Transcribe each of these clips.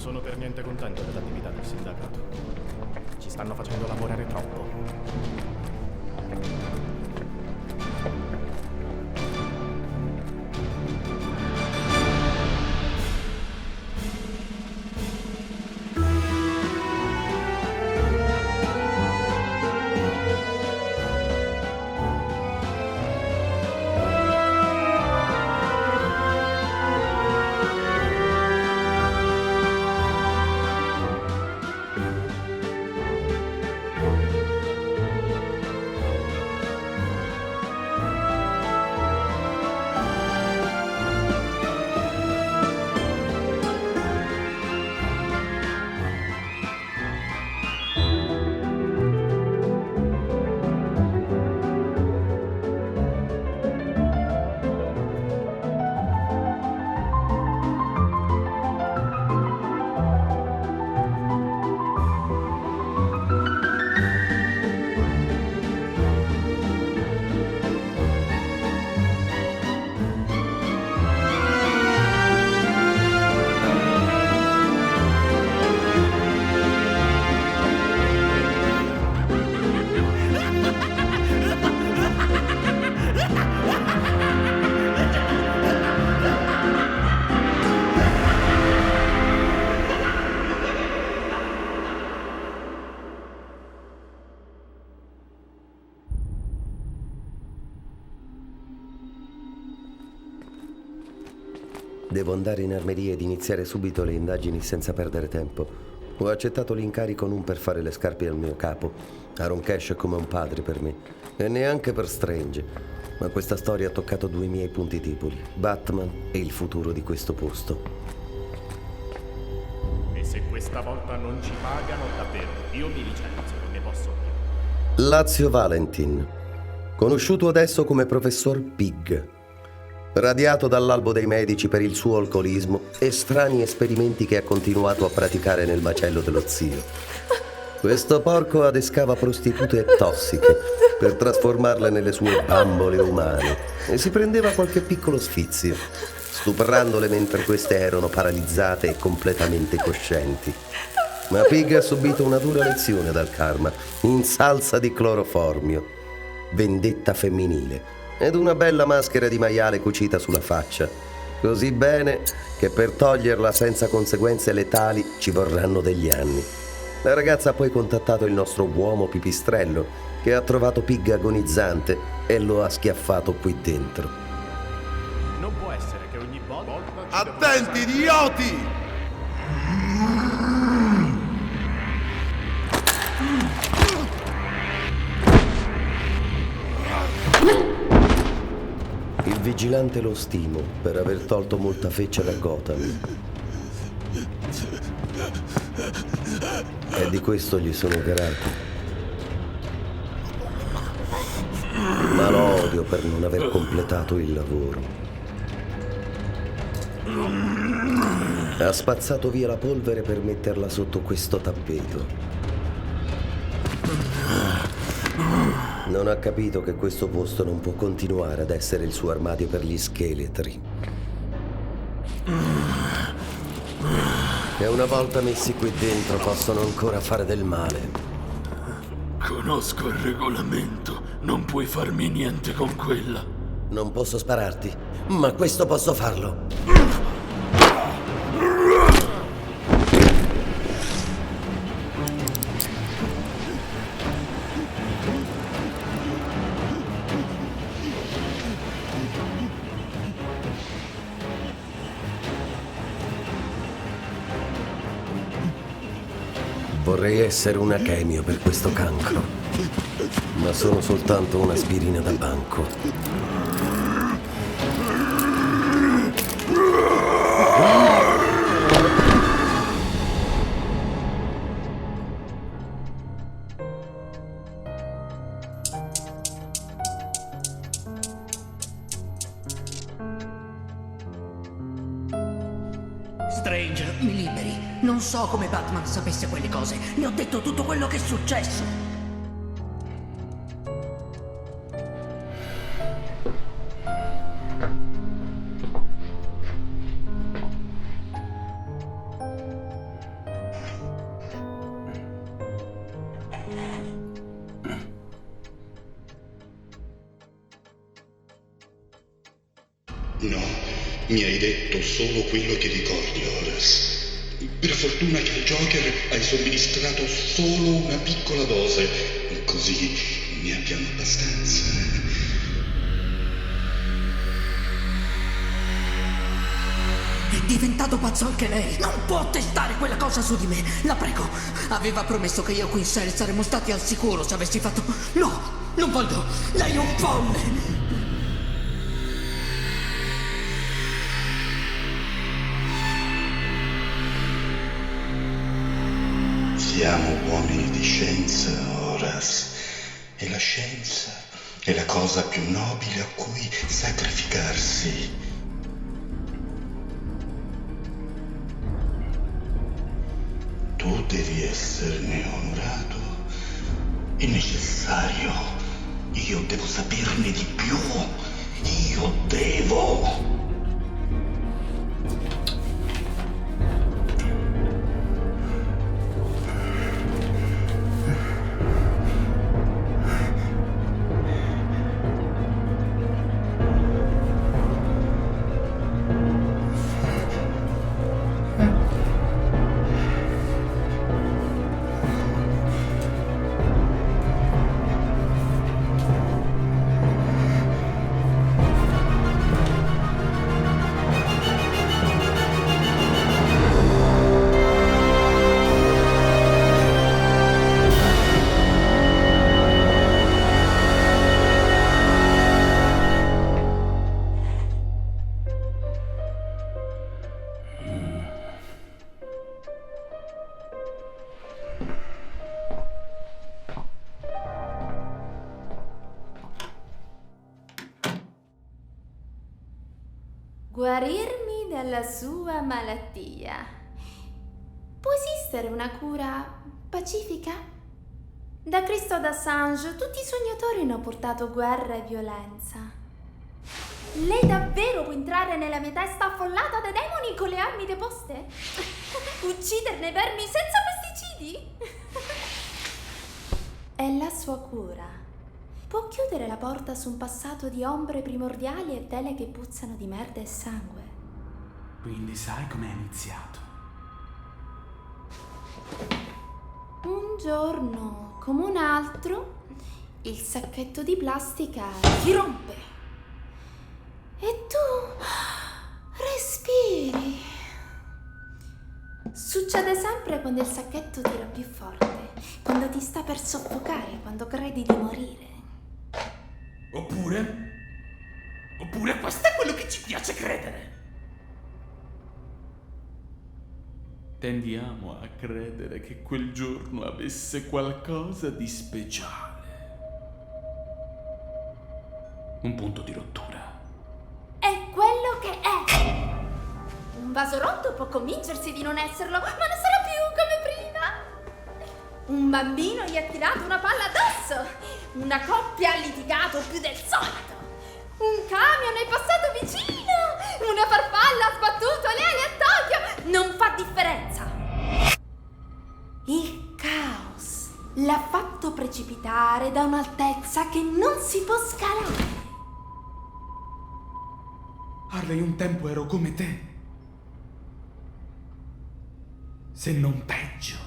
sono per niente contento dell'attività del sindacato. Ci stanno facendo lavorare troppo. Devo andare in armeria ed iniziare subito le indagini senza perdere tempo. Ho accettato l'incarico non per fare le scarpe al mio capo. Aaron Cash è come un padre per me. E neanche per Strange. Ma questa storia ha toccato due miei punti deboli. Batman e il futuro di questo posto. E se questa volta non ci pagano, davvero, io mi licenzio, non ne posso più. Lazio Valentin, conosciuto adesso come Professor Pig. Radiato dall'albo dei medici per il suo alcolismo e strani esperimenti che ha continuato a praticare nel macello dello zio. Questo porco adescava prostitute tossiche per trasformarle nelle sue bambole umane e si prendeva qualche piccolo sfizio, stuprandole mentre queste erano paralizzate e completamente coscienti. Ma Pig ha subito una dura lezione dal karma, in salsa di cloroformio, vendetta femminile ed una bella maschera di maiale cucita sulla faccia, così bene che per toglierla senza conseguenze letali ci vorranno degli anni. La ragazza ha poi contattato il nostro uomo pipistrello, che ha trovato Pig agonizzante e lo ha schiaffato qui dentro. Non può essere che ogni volta ci Attenti, idioti! Il vigilante lo stimo per aver tolto molta feccia da Gotham. E di questo gli sono grato. Ma lo odio per non aver completato il lavoro. Ha spazzato via la polvere per metterla sotto questo tappeto. Non ha capito che questo posto non può continuare ad essere il suo armadio per gli scheletri. E una volta messi qui dentro possono ancora fare del male. Conosco il regolamento, non puoi farmi niente con quella. Non posso spararti, ma questo posso farlo. Vorrei essere una chemio per questo cancro, ma sono soltanto un'aspirina da banco. Strange, mi liberi. Non so come Batman sapesse quelle cose. Ne ho detto tutto quello che è successo. Mi hai detto solo quello che ricordi, Horace. Per fortuna che il Joker hai somministrato solo una piccola dose, così ne abbiamo abbastanza. È diventato pazzo anche lei. Non può testare quella cosa su di me. La prego. Aveva promesso che io qui in Cell saremmo stati al sicuro se avessi fatto... No, non voglio. Lei è un folle. Siamo uomini di scienza, Horace. E la scienza è la cosa più nobile a cui sacrificarsi. Tu devi esserne onorato. È necessario. Io devo saperne di più. Io devo. Guarirmi dalla sua malattia. Può esistere una cura pacifica? Da Cristo ad Assange tutti i sognatori hanno portato guerra e violenza. Lei davvero può entrare nella mia testa affollata dai demoni con le armi deposte? Ucciderne vermi senza pesticidi? È la sua cura. Può chiudere la porta su un passato di ombre primordiali e tele che puzzano di merda e sangue. Quindi sai com'è iniziato? Un giorno, come un altro, il sacchetto di plastica si rompe. E tu respiri. Succede sempre quando il sacchetto tira più forte, quando ti sta per soffocare, quando credi di morire. Oppure questo è quello che ci piace credere. Tendiamo a credere che quel giorno avesse qualcosa di speciale. Un punto di rottura. È quello che è. Un vaso rotto può convincersi di non esserlo, ma non sarà più come prima. Un bambino gli ha tirato una palla addosso. Una coppia ha litigato più del solito. Un camion è passato vicino. Una farfalla ha sbattuto le ali a Tokyo. Non fa differenza. Il caos l'ha fatto precipitare da un'altezza che non si può scalare. Harley, un tempo ero come te. Se non peggio.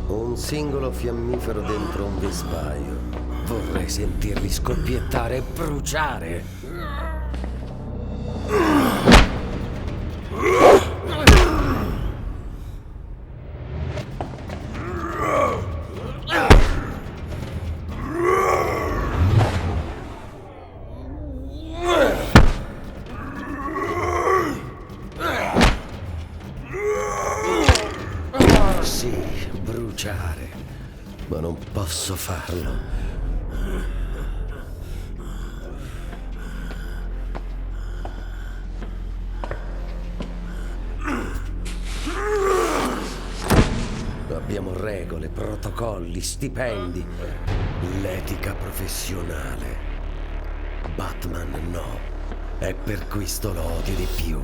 Un singolo fiammifero dentro un vespaio. Vorrei sentirli scoppiettare e bruciare. Sì, bruciare, ma non posso farlo. Abbiamo regole protocolli, stipendi, l'etica professionale. Batman no, e per questo lo odio di più.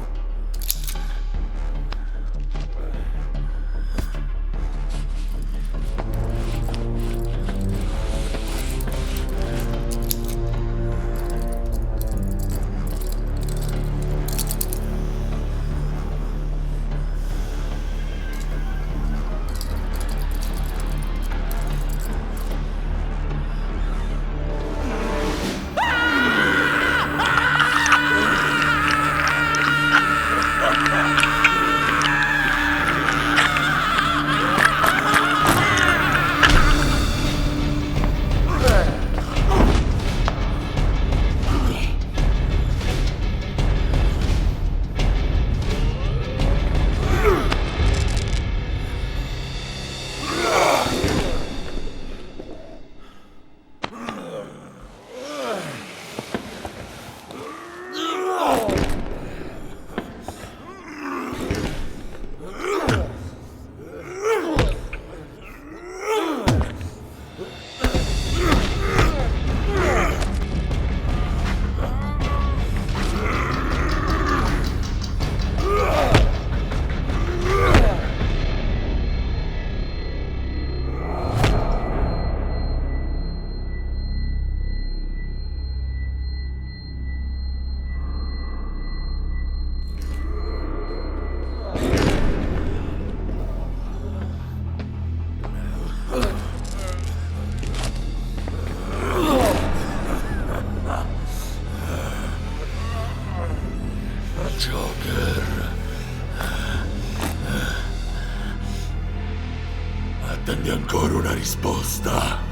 Attendi ancora una risposta.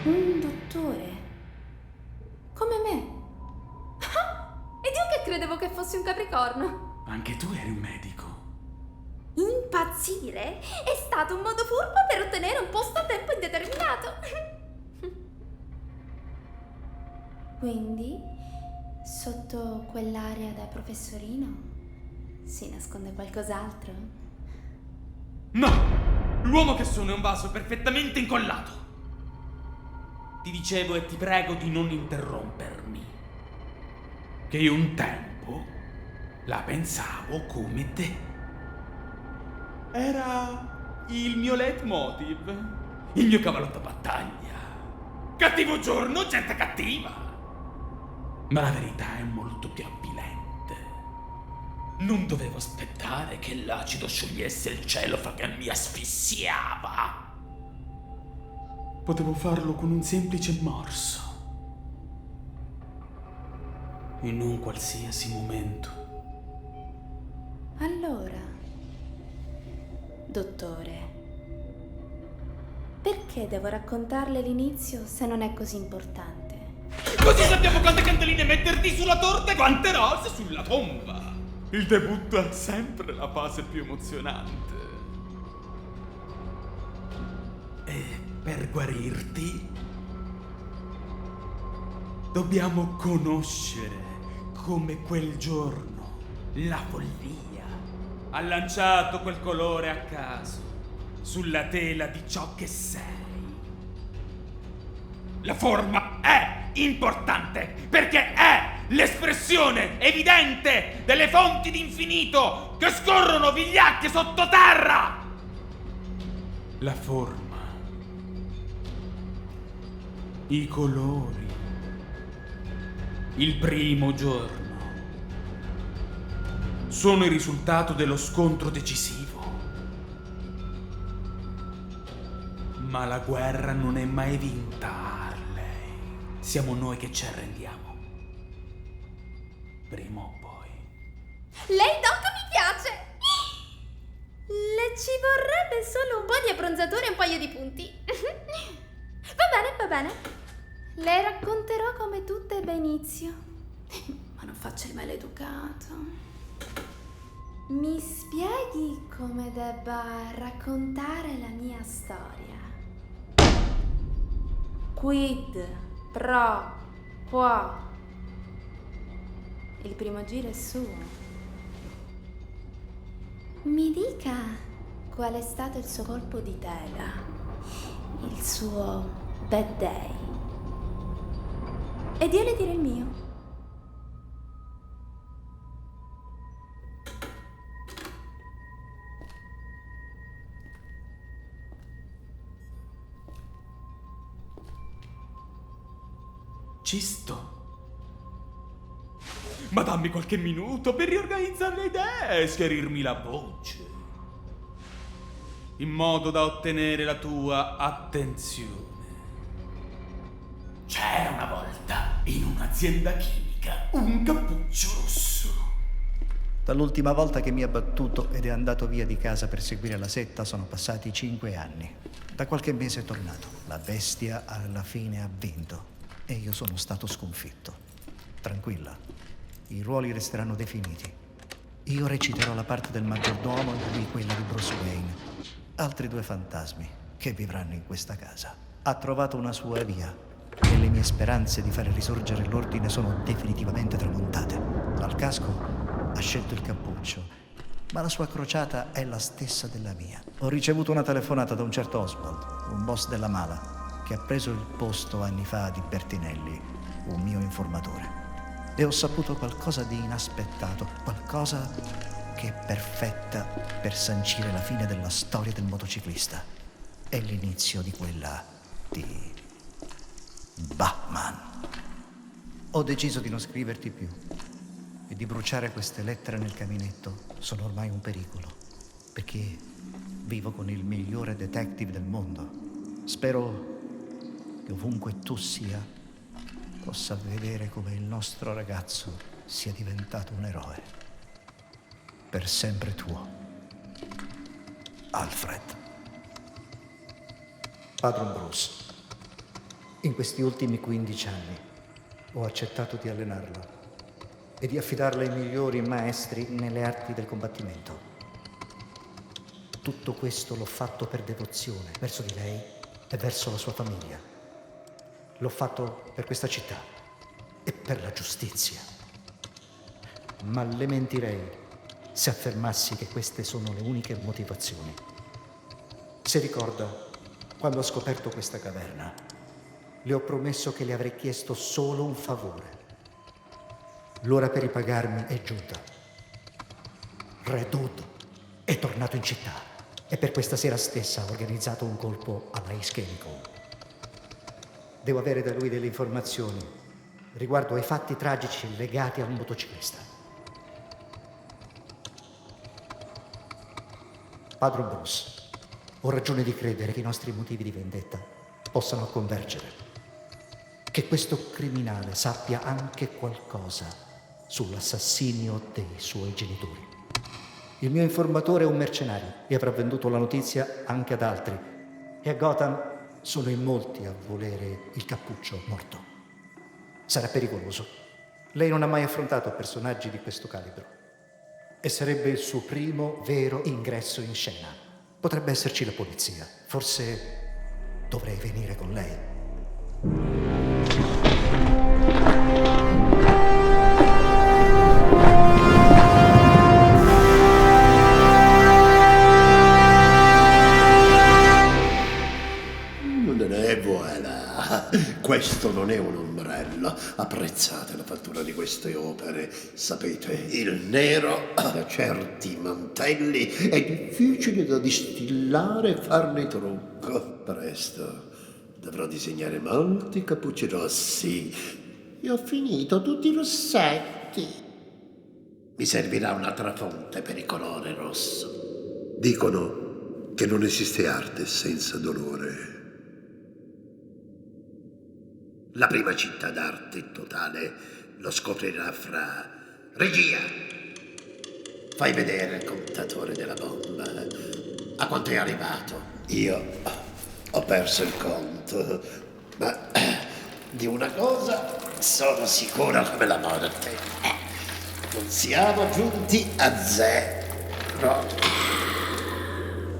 Un dottore? Come me? Ed io che credevo che fossi un capricorno. Anche tu eri un medico. Impazzire è stato un modo furbo per ottenere un posto a tempo indeterminato. Quindi, sotto quell'area da professorino, si nasconde qualcos'altro? No! L'uomo che sono è un vaso perfettamente incollato. Ti dicevo e ti prego di non interrompermi. Che io un tempo la pensavo come te. Era il mio leitmotiv, il mio cavallo da battaglia. Cattivo giorno, gente cattiva. Ma la verità è molto più avvilente. Non dovevo aspettare che l'acido sciogliesse il cielo che mi asfissiava. Potevo farlo con un semplice morso. In un qualsiasi momento. Allora, dottore, perché devo raccontarle l'inizio se non è così importante? Così sappiamo quante candeline metterti sulla torta e quante rose sulla tomba. Il debutto è sempre la fase più emozionante. E per guarirti dobbiamo conoscere come quel giorno la follia ha lanciato quel colore a caso sulla tela di ciò che sei. La forma è importante perché è l'espressione evidente delle fonti d'infinito che scorrono vigliacche sottoterra. La forma, i colori, il primo giorno sono il risultato dello scontro decisivo. Ma la guerra non è mai vinta, Harley. Siamo noi che ci arrendiamo. Prima o poi. Lei Doc mi piace! Le ci vorrebbe solo un po' di abbronzatura e un paio di punti. Va bene. Le racconterò come tutto ebbe inizio. Ma non faccia il maleducato. Mi spieghi come debba raccontare la mia storia? Quid pro quo. Il primo giro è suo. Mi dica qual è stato il suo colpo di tela, il suo bad day. Ed io le dirò il mio. Ci sto. Ma dammi qualche minuto per riorganizzare le idee e schiarirmi la voce, in modo da ottenere la tua attenzione. C'era una volta, in un'azienda chimica, un cappuccio rosso. Dall'ultima volta che mi ha battuto ed è andato via di casa per seguire la setta sono passati 5 anni. Da qualche mese è tornato. La bestia alla fine ha vinto e io sono stato sconfitto. Tranquilla, i ruoli resteranno definiti. Io reciterò la parte del maggiordomo e lui quella di Bruce Wayne. Altri 2 fantasmi che vivranno in questa casa. Ha trovato una sua via e le mie speranze di fare risorgere l'ordine sono definitivamente tramontate. Al casco ha scelto il cappuccio, ma la sua crociata è la stessa della mia. Ho ricevuto una telefonata da un certo Oswald, un boss della mala, che ha preso il posto anni fa di Bertinelli, un mio informatore. E ho saputo qualcosa di inaspettato, qualcosa che è perfetta per sancire la fine della storia del motociclista. È l'inizio di quella di Batman. Ho deciso di non scriverti più e di bruciare queste lettere nel caminetto. Sono ormai un pericolo, perché vivo con il migliore detective del mondo. Spero che ovunque tu sia, possa vedere come il nostro ragazzo sia diventato un eroe. Per sempre tuo, Alfred. Padron Bruce, in questi ultimi 15 anni ho accettato di allenarlo e di affidarla ai migliori maestri nelle arti del combattimento. Tutto questo l'ho fatto per devozione verso di lei e verso la sua famiglia. L'ho fatto per questa città e per la giustizia. Ma le mentirei se affermassi che queste sono le uniche motivazioni. Se ricorda, quando ho scoperto questa caverna, le ho promesso che le avrei chiesto solo un favore. L'ora per ripagarmi è giunta. Re Dud è tornato in città e per questa sera stessa ha organizzato un colpo alla Ace Chemical. Devo avere da lui delle informazioni riguardo ai fatti tragici legati al motociclista. Padron Bruce, ho ragione di credere che i nostri motivi di vendetta possano convergere. Che questo criminale sappia anche qualcosa sull'assassinio dei suoi genitori. Il mio informatore è un mercenario e avrà venduto la notizia anche ad altri. E a Gotham sono in molti a volere il cappuccio morto. Sarà pericoloso. Lei non ha mai affrontato personaggi di questo calibro. E sarebbe il suo primo vero ingresso in scena. Potrebbe esserci la polizia. Forse dovrei venire con lei. Voilà. Questo non è un ombrello. Apprezzate la fattura di queste opere. Sapete, il nero da certi mantelli è difficile da distillare e farne trucco. Presto dovrò disegnare molti cappucci rossi e ho finito tutti i rossetti. Mi servirà un'altra fonte per il colore rosso. Dicono che non esiste arte senza dolore. La prima città d'arte totale lo scoprirà fra... Regia! Fai vedere il contatore della bomba. A quanto è arrivato? Io ho perso il conto, ma di una cosa sono sicuro come la morte. Non siamo giunti a zero.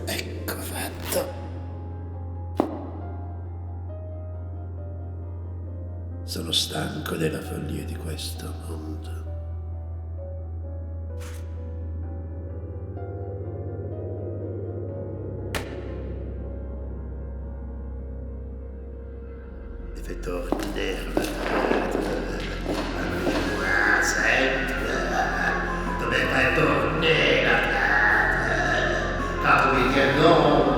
Ecco fatto. Sono stanco della follia di questo mondo. Deve tornare. Sempre. Doveva tornare. Capo che non.